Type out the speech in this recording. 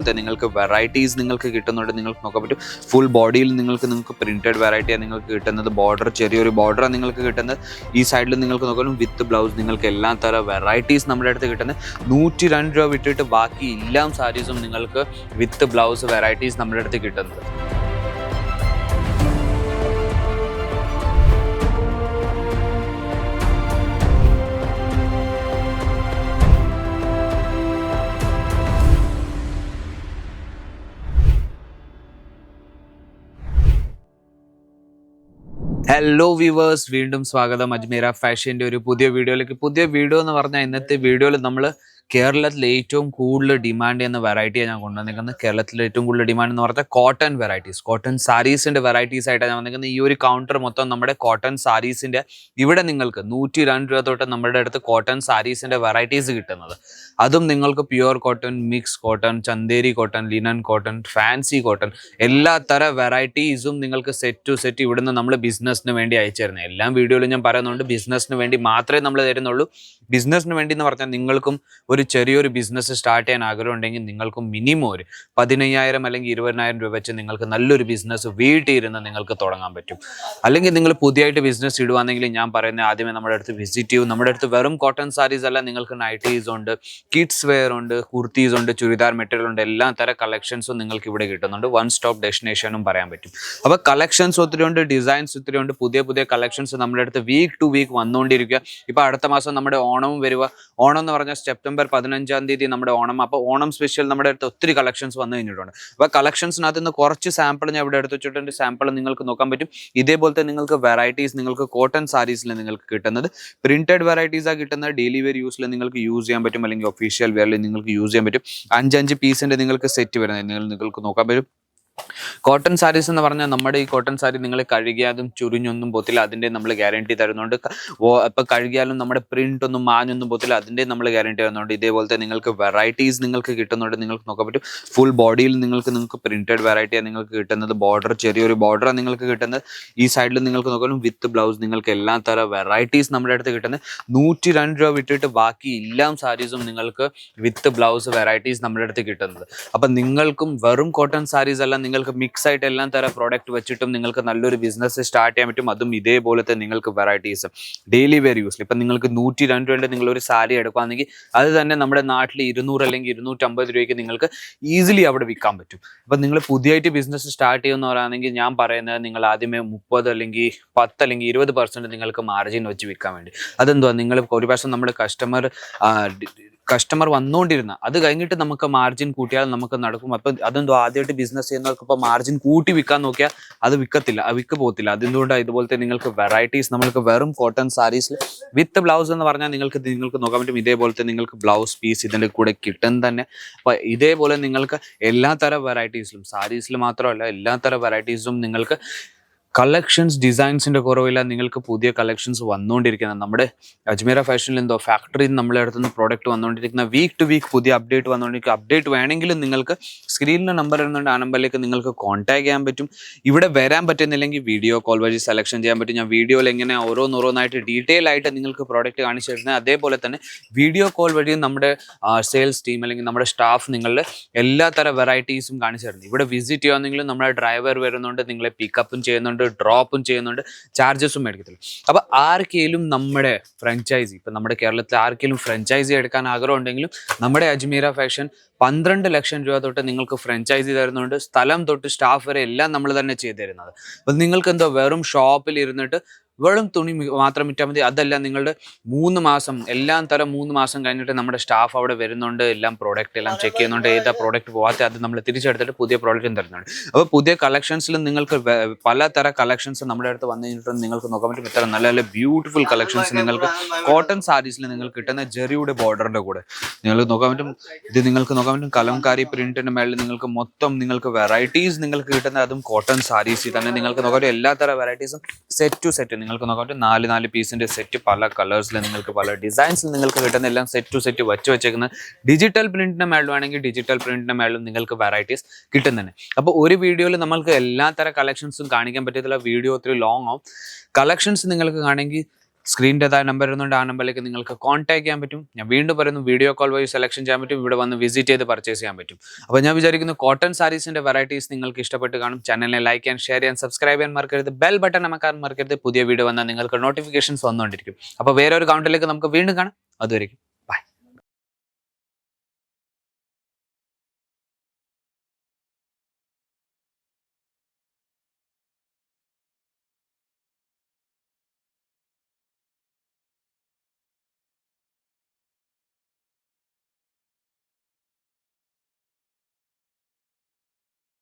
ഇതേപോലത്തെ നിങ്ങൾക്ക് വെറൈറ്റീസ് നിങ്ങൾക്ക് കിട്ടുന്നുണ്ട്. നിങ്ങൾക്ക് നോക്കാൻ പറ്റും ഫുൾ ബോഡിയിൽ നിങ്ങൾക്ക് പ്രിന്റഡ് വെറൈറ്റിയാണ് നിങ്ങൾക്ക് കിട്ടുന്നത്. ബോർഡർ ചെറിയൊരു ബോർഡറാണ് നിങ്ങൾക്ക് കിട്ടുന്നത്. ഈ സൈഡിൽ നിങ്ങൾക്ക് നോക്കാനും വിത്ത് ബ്ലൗസ് നിങ്ങൾക്ക് എല്ലാ തരം വെറൈറ്റീസ് നമ്മുടെ അടുത്ത് കിട്ടുന്നത്. 102 രൂപ വിട്ടിട്ട് ബാക്കി എല്ലാ സാരീസും നിങ്ങൾക്ക് വിത്ത് ബ്ലൗസ് വെറൈറ്റീസ് നമ്മുടെ അടുത്ത് കിട്ടുന്നത്. ഹലോ വ്യൂവേഴ്സ്, വീണ്ടും സ്വാഗതം അജ്മീര ഫാഷൻ്റെ ഒരു പുതിയ വീഡിയോയിലേക്ക്. പുതിയ വീഡിയോ എന്ന് പറഞ്ഞാൽ ഇന്നത്തെ വീഡിയോയിൽ നമ്മൾ കേരളത്തിൽ ഏറ്റവും കൂടുതൽ ഡിമാൻഡ് ചെയ്യുന്ന വെറൈറ്റിയാണ് ഞാൻ കൊണ്ടുവന്നിരിക്കുന്നത്. കേരളത്തിൽ ഏറ്റവും കൂടുതൽ ഡിമാൻഡ് എന്ന് പറഞ്ഞാൽ കോട്ടൺ വെറൈറ്റീസ്, കോട്ടൺ സാരീസിൻ്റെ വെറൈറ്റീസ് ആയിട്ടാണ് ഞാൻ വന്നിരിക്കുന്നത്. ഈ ഒരു കൗണ്ടർ മൊത്തം നമ്മുടെ കോട്ടൺ സാരീസിൻ്റെ, ഇവിടെ നിങ്ങൾക്ക് 102 രൂപ തൊട്ട് നമ്മുടെ അടുത്ത് കോട്ടൺ സാരീസിൻ്റെ വെറൈറ്റീസ് കിട്ടുന്നത്. അതും നിങ്ങൾക്ക് pure cotton, mix cotton, Chanderi cotton, linen cotton, fancy cotton, എല്ലാ തരം വെറൈറ്റീസും നിങ്ങൾക്ക് സെറ്റ് ടു സെറ്റ് ഇവിടുന്ന് നമ്മൾ ബിസിനസ്സിന് വേണ്ടി അയച്ചു തരുന്നത്. എല്ലാം വീഡിയോയിലും ഞാൻ പറയുന്നുണ്ട്, ബിസിനസ്സിന് വേണ്ടി മാത്രമേ നമ്മൾ തരുന്നുള്ളൂ. ബിസിനസ്സിന് വേണ്ടി എന്ന് പറഞ്ഞാൽ നിങ്ങൾക്കും ഒരു ചെറിയൊരു ബിസിനസ് സ്റ്റാർട്ട് ചെയ്യാൻ ആഗ്രഹം ഉണ്ടെങ്കിൽ നിങ്ങൾക്കും മിനിമം ഒരു 15,000 അല്ലെങ്കിൽ 20,000 രൂപ വെച്ച് നിങ്ങൾക്ക് നല്ലൊരു ബിസിനസ് വീട്ടിൽ ഇരുന്ന് നിങ്ങൾക്ക് തുടങ്ങാൻ പറ്റും. അല്ലെങ്കിൽ നിങ്ങൾ പുതിയതായിട്ട് ബിസിനസ് ഇടുവാണെങ്കിൽ ഞാൻ പറയുന്നത് ആദ്യമേ നമ്മുടെ അടുത്ത് വിസിറ്റ് ചെയ്യും. നമ്മുടെ അടുത്ത് വെറും കോട്ടൺ സാരീസ് അല്ല, നിങ്ങൾക്ക് നൈറ്റീസ് ഉണ്ട്, കിഡ്സ് വെയർ ഉണ്ട്, കുർത്തീസ് ഉണ്ട്, ചുരിദാർ മെറ്റീരിയൽ ഉണ്ട്, എല്ലാ തരം കളക്ഷൻസും നിങ്ങൾക്ക് ഇവിടെ കിട്ടുന്നുണ്ട്. വൺ സ്റ്റോപ്പ് ഡെസ്റ്റിനേഷനും പറയാൻ പറ്റും. അപ്പോൾ കളക്ഷൻസ് ഒത്തിരി ഉണ്ട്, ഡിസൈൻസ് ഒത്തിരി ഉണ്ട്, പുതിയ കളക്ഷൻസ് നമ്മുടെ അടുത്ത് വീക്ക് ടു വീക്ക് വന്നുകൊണ്ടിരിക്കുക. ഇപ്പോൾ അടുത്ത മാസം നമ്മുടെ ഓണവും വരിക. ഓണം എന്ന് പറഞ്ഞാൽ സെപ്റ്റംബർ 15-ാം തീയതി നമ്മുടെ ഓണം. അപ്പോൾ ഓണം സ്പെഷ്യൽ നമ്മുടെ അടുത്ത് ഒത്തിരി കളക്ഷൻസ് വന്നു കഴിഞ്ഞിട്ടുണ്ട്. അപ്പോൾ കളക്ഷൻസിനകത്ത് നിന്ന് കുറച്ച് സാമ്പിൾ ഞാൻ ഇവിടെ എടുത്ത് വെച്ചിട്ടുണ്ട്. സാമ്പിൾ നിങ്ങൾക്ക് നോക്കാൻ പറ്റും. ഇതേപോലത്തെ നിങ്ങൾക്ക് വെറൈറ്റീസ് നിങ്ങൾക്ക് കോട്ടൺ സാരീസിൽ നിങ്ങൾക്ക് കിട്ടുന്നത്. പ്രിന്റഡ് വെറൈറ്റീസാണ് കിട്ടുന്നത്. ഡെയിലി വെയർ യൂസിൽ നിങ്ങൾക്ക് യൂസ് ചെയ്യാൻ പറ്റും, അല്ലെങ്കിൽ ഒഫീഷ്യൽ വെയറിൽ നിങ്ങൾക്ക് യൂസ് ചെയ്യാൻ പറ്റും. 5 പീസിൻ്റെ നിങ്ങൾക്ക് സെറ്റ് വരുന്നത് നിങ്ങൾക്ക് നോക്കാൻ പറ്റും. കോട്ടൺ സാരീസ് എന്ന് പറഞ്ഞാൽ നമ്മുടെ ഈ കോട്ടൺ സാരി നിങ്ങൾ കഴുകിയാലും ചുരിഞ്ഞൊന്നും പോത്തില്ല, അതിൻ്റെ നമ്മൾ ഗ്യാരണ്ടി തരുന്നുണ്ട്. ഇപ്പോൾ കഴുകിയാലും നമ്മുടെ പ്രിന്റ് ഒന്നും മാഞ്ഞൊന്നും പോത്തില്ല, അതിൻ്റെ നമ്മൾ ഗ്യാരണ്ടി തരുന്നുണ്ട്. ഇതേപോലത്തെ നിങ്ങൾക്ക് വെറൈറ്റീസ് നിങ്ങൾക്ക് കിട്ടുന്നുണ്ട്. നിങ്ങൾക്ക് നോക്കാൻ പറ്റും ഫുൾ ബോഡിയിൽ നിങ്ങൾക്ക് പ്രിന്റഡ് വെറൈറ്റിയാണ് നിങ്ങൾക്ക് കിട്ടുന്നത്. ബോർഡർ ചെറിയൊരു ബോർഡറാണ് നിങ്ങൾക്ക് കിട്ടുന്നത്. ഈ സൈഡിൽ നിങ്ങൾക്ക് നോക്കാനും വിത്ത് ബ്ലൗസ് നിങ്ങൾക്ക് എല്ലാ തരം വെറൈറ്റീസ് നമ്മുടെ അടുത്ത് കിട്ടുന്നത്. 102 രൂപ വിട്ടിട്ട് ബാക്കി എല്ലാ സാരീസും നിങ്ങൾക്ക് വിത്ത് ബ്ലൗസ് വെറൈറ്റീസ് നമ്മുടെ അടുത്ത് കിട്ടുന്നത്. അപ്പം നിങ്ങൾക്കും വെറും കോട്ടൺ സാരീസ് അല്ല, നിങ്ങൾക്ക് മിക്സ് ആയിട്ട് എല്ലാ തരം പ്രോഡക്റ്റ് വെച്ചിട്ടും നിങ്ങൾക്ക് നല്ലൊരു ബിസിനസ് സ്റ്റാർട്ട് ചെയ്യാൻ പറ്റും. അതും ഇതേപോലത്തെ നിങ്ങൾക്ക് വെറൈറ്റീസ് ഡെയിലി വെയർ യൂസിൽ. ഇപ്പം നിങ്ങൾക്ക് 102 രൂപ നിങ്ങളൊരു സാരി എടുക്കുകയാണെങ്കിൽ അത് തന്നെ നമ്മുടെ നാട്ടിൽ 200 അല്ലെങ്കിൽ 250 രൂപയ്ക്ക് നിങ്ങൾക്ക് ഈസിലി അവിടെ വിൽക്കാൻ പറ്റും. അപ്പം നിങ്ങൾ പുതിയതായിട്ട് ബിസിനസ് സ്റ്റാർട്ട് ചെയ്യുന്നവരാണെങ്കിൽ ഞാൻ പറയുന്നത് നിങ്ങൾ ആദ്യമേ 30 അല്ലെങ്കിൽ 10 അല്ലെങ്കിൽ 20% നിങ്ങൾക്ക് മാർജിൻ വെച്ച് വിൽക്കാൻ വേണ്ടി. അതെന്തുവാ, നിങ്ങൾ ഒരു പ്രാവശ്യം നമ്മുടെ കസ്റ്റമർ വന്നുകൊണ്ടിരുന്ന അത് കഴിഞ്ഞിട്ട് നമുക്ക് മാർജിൻ കൂട്ടിയാൽ നമുക്ക് നടക്കും. അപ്പം അതെന്തോ ആദ്യമായിട്ട് ബിസിനസ് ചെയ്യുന്നവർക്ക് ഇപ്പോൾ മാർജിൻ കൂട്ടി വിൽക്കാൻ നോക്കിയാൽ അത് വിൽക്ക് പോകത്തില്ല. അതുകൊണ്ടാണ് ഇതുപോലത്തെ നിങ്ങൾക്ക് വെറൈറ്റീസ് നമ്മൾക്ക് വെറും കോട്ടൺ സാരീസിൽ വിത്ത് ബ്ലൗസ് എന്ന് പറഞ്ഞാൽ നിങ്ങൾക്ക് നോക്കാൻ പറ്റും. ഇതേപോലത്തെ നിങ്ങൾക്ക് ബ്ലൗസ് പീസ് ഇതിൻ്റെ കൂടെ കിട്ടും തന്നെ. അപ്പോൾ ഇതേപോലെ നിങ്ങൾക്ക് എല്ലാ തരം വെറൈറ്റീസിലും, സാരീസിൽ മാത്രമല്ല എല്ലാ തരം വെറൈറ്റീസും നിങ്ങൾക്ക് കളക്ഷൻസ് ഡിസൈൻസിൻ്റെ കുറവില്ല. നിങ്ങൾക്ക് പുതിയ കളക്ഷൻസ് വന്നുകൊണ്ടിരിക്കുന്നത്. നമ്മുടെ അജ്മീര ഫാഷനിൽ എന്തോ ഫാക്ടറിയിൽ നമ്മളെ അടുത്തുനിന്ന് പ്രോഡക്റ്റ് വന്നുകൊണ്ടിരിക്കുന്ന വീക്ക് ടു വീക്ക് പുതിയ അപ്ഡേറ്റ് വന്നുകൊണ്ടിരിക്കുക. അപ്ഡേറ്റ് വേണമെങ്കിലും നിങ്ങൾക്ക് സ്ക്രീനിൽ നമ്പർ വരുന്നുണ്ട്, ആ നമ്പറിലേക്ക് നിങ്ങൾക്ക് കോൺടാക്ട് ചെയ്യാൻ പറ്റും. ഇവിടെ വരാൻ പറ്റുന്നില്ലെങ്കിൽ വീഡിയോ കോൾ വഴി സെലക്ഷൻ ചെയ്യാൻ പറ്റും. ഞാൻ വീഡിയോയിൽ എങ്ങനെ ഓരോന്നോരോന്നായിട്ട് ഡീറ്റെയിൽ ആയിട്ട് നിങ്ങൾക്ക് പ്രോഡക്റ്റ് കാണിച്ചു തരുന്നത്. അതേപോലെ തന്നെ വീഡിയോ കോൾ വഴിയും നമ്മുടെ സെയിൽസ് ടീം അല്ലെങ്കിൽ നമ്മുടെ സ്റ്റാഫ് നിങ്ങളുടെ എല്ലാ തരം വെറൈറ്റീസും കാണിച്ചു തരുന്നത്. ഇവിടെ വിസിറ്റ് ചെയ്യുകയാണെങ്കിലും നമ്മുടെ ഡ്രൈവർ വരുന്നുണ്ട്, നിങ്ങളെ പിക്കപ്പും ചെയ്യുന്നുണ്ട്, ഡ്രോപ്പും ചെയ്യുന്നുണ്ട്, ചാർജസും മേടിക്കത്തില്ല. അപ്പോൾ ആർക്കെങ്കിലും നമ്മുടെ ഫ്രാഞ്ചൈസി, ഇപ്പം നമ്മുടെ കേരളത്തിൽ ആർക്കെങ്കിലും ഫ്രാഞ്ചൈസി എടുക്കാൻ ആഗ്രഹം ഉണ്ടെങ്കിലും നമ്മുടെ അജ്മീര ഫാഷൻ 12 ലക്ഷം രൂപ തൊട്ട് നിങ്ങൾക്ക് ഫ്രാഞ്ചൈസി തരുന്നുണ്ട്. സ്ഥലം തൊട്ട് സ്റ്റാഫ് വരെ എല്ലാം നമ്മൾ തന്നെ ചെയ്തു തരുന്നത്. അപ്പം നിങ്ങൾക്ക് എന്തോ വെറും ഷോപ്പിൽ ഇരുന്നിട്ട് വെറും തുണി മാത്രം വിറ്റാൽ മതി. അതല്ല, നിങ്ങളുടെ 3 മാസം എല്ലാം തരം 3 മാസം കഴിഞ്ഞിട്ട് നമ്മുടെ സ്റ്റാഫ് അവിടെ വരുന്നുണ്ട്, എല്ലാം പ്രോഡക്റ്റ് എല്ലാം ചെക്ക് ചെയ്യുന്നുണ്ട്. ഏതാ പ്രോഡക്റ്റ് പോകാത്ത അത് നമ്മൾ തിരിച്ചെടുത്തിട്ട് പുതിയ പ്രോഡക്റ്റും തരുന്നുണ്ട്. അപ്പോൾ പുതിയ കളക്ഷൻസിലും നിങ്ങൾക്ക് പലതരം കളക്ഷൻസ് നമ്മുടെ അടുത്ത് വന്നു കഴിഞ്ഞിട്ടുണ്ട്. നിങ്ങൾക്ക് നോക്കാൻ പറ്റും ഇത്ര നല്ല നല്ല ബ്യൂട്ടിഫുൾ കളക്ഷൻസ് നിങ്ങൾക്ക് കോട്ടൺ സാരീസിൽ നിങ്ങൾക്ക് കിട്ടുന്ന ജെറിയുടെ ബോർഡറിൻ്റെ കൂടെ നിങ്ങൾക്ക് നോക്കാൻ പറ്റും. ഇത് നിങ്ങൾക്ക് നോക്കാൻ പറ്റും കലംകാരി പ്രിന്റിൻ്റെ മേളിൽ നിങ്ങൾക്ക് മൊത്തം നിങ്ങൾക്ക് വെറൈറ്റീസ് നിങ്ങൾക്ക് കിട്ടുന്ന, അതും കോട്ടൺ സാരീസിൽ തന്നെ നിങ്ങൾക്ക് നോക്കാൻ പറ്റും. എല്ലാ തരം വെറൈറ്റീസും സെറ്റ് ടു സെറ്റ് നിങ്ങൾക്ക് നോക്കാൻ പറ്റും. 4 പീസിൻ്റെ സെറ്റ് പല കളേഴ്സിൽ നിങ്ങൾക്ക് പല ഡിസൈൻസിൽ നിങ്ങൾക്ക് കിട്ടുന്ന എല്ലാം സെറ്റ് ടു സെറ്റ് വെച്ചേക്കുന്ന. ഡിജിറ്റൽ പ്രിന്റിൻ്റെ മേളിൽ വേണമെങ്കിൽ ഡിജിറ്റൽ പ്രിന്റിൻ്റെ മേളിലും നിങ്ങൾക്ക് വെറൈറ്റീസ് കിട്ടുന്നതന്നെ. അപ്പോൾ ഒരു വീഡിയോയിൽ നമ്മൾക്ക് എല്ലാ തരം കളക്ഷൻസും കാണിക്കാൻ പറ്റത്തില്ല, വീഡിയോ ഒത്തിരി ലോങ് ആവും. കളക്ഷൻസ് നിങ്ങൾക്ക് കാണെങ്കിൽ സ്ക്രീനിൻ്റെ താഴെ നമ്പർ വരുന്നുണ്ട്, ആ നമ്പറിലേക്ക് നിങ്ങൾക്ക് കോൺടാക്ട് ചെയ്യാൻ പറ്റും. ഞാൻ വീണ്ടും പറയുന്നു, വീഡിയോ കോൾ വഴി സെലക്ഷൻ ചെയ്യാൻ പറ്റും, ഇവിടെ വന്ന് വിസിറ്റ് ചെയ്ത് പർച്ചേസ് ചെയ്യാൻ പറ്റും. അപ്പോൾ ഞാൻ വിചാരിക്കുന്നു കോട്ടൺ സാരീസിൻ്റെ വെറൈറ്റീസ് നിങ്ങൾക്ക് ഇഷ്ടപ്പെട്ട് കാണും. ചാനലിനെ ലൈക്ക് ചെയ്യാൻ, ഷെയർ ചെയ്യാൻ, സബ്സ്ക്രൈബ് ചെയ്യാൻ മറക്കരുത്. ബെൽ ബട്ടൺ അമർത്താൻ മറക്കരുത്. പുതിയ വീഡിയോ വന്നാൽ നിങ്ങൾക്ക് നോട്ടിഫിക്കേഷൻസ് വന്നുകൊണ്ടിരിക്കും. അപ്പോൾ വേറെ ഒരു കൗണ്ടറിലേക്ക് നമുക്ക് വീണ്ടും കാണാം. അതുവരെയും